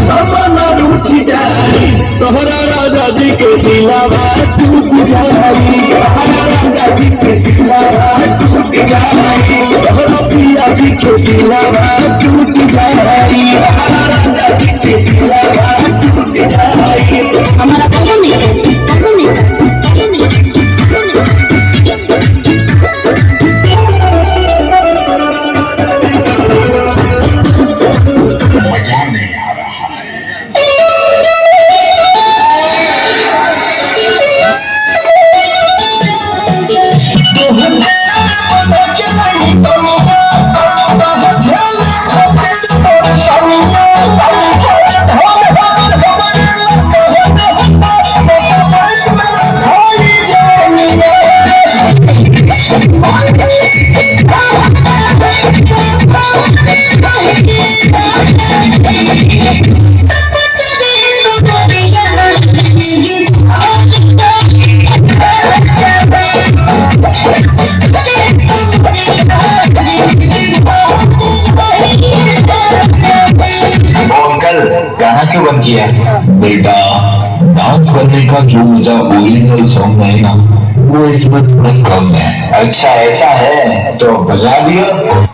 तमन्ना रूठ जाई तोहरा राजा जी के दिलावा टूट जाई तोहरा राजा जी के दिलावा टूट जाई तोहरा पिया जी के दिलावा टूट जाई तोहरा राजा जी के दिलावा टूट जाई हमारा कहीं नहीं गाना क्यों बंद किया बेटा? डांस करने का जो मजा ओरिजिनल सॉन्ग में है ना वो इसमें थोड़ा कम है। अच्छा ऐसा है तो बजा दिया।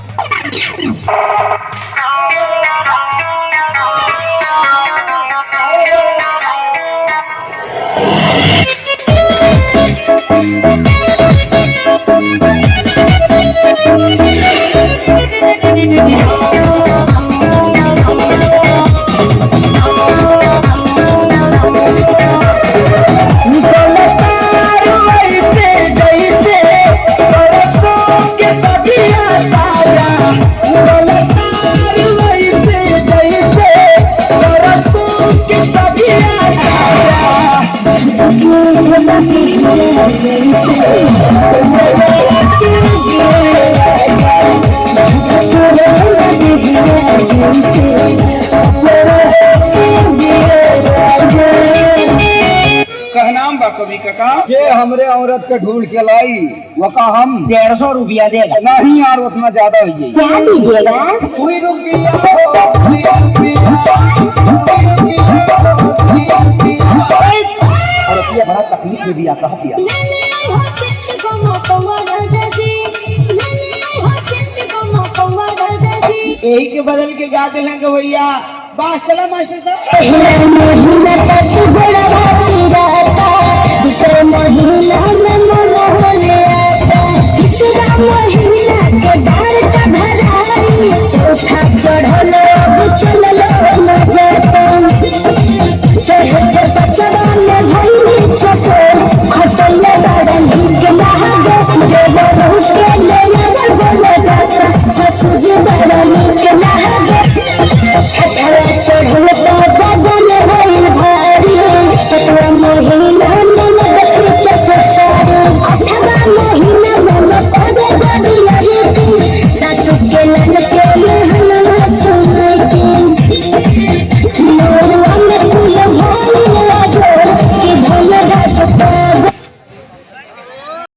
कभी काका जे हमरे औरत के ढूंढ के लाई वो का हम 150 रुपया देगा। नहीं यार उतना ज्यादा हो जाएगी। क्या दीजिएगा? रुपया बड़ा तकलीफ में भी आता है पिया। यही के बदल के गा देना के भैया बात चला मास्टर दूसरे महीना में मोहले आता तीसरा महीना के दार का भराई चौथा चढ़ल अब चलल मजा चढ़े बचवा में भई छोटे खटल बड़ा नीक लागे देव उसके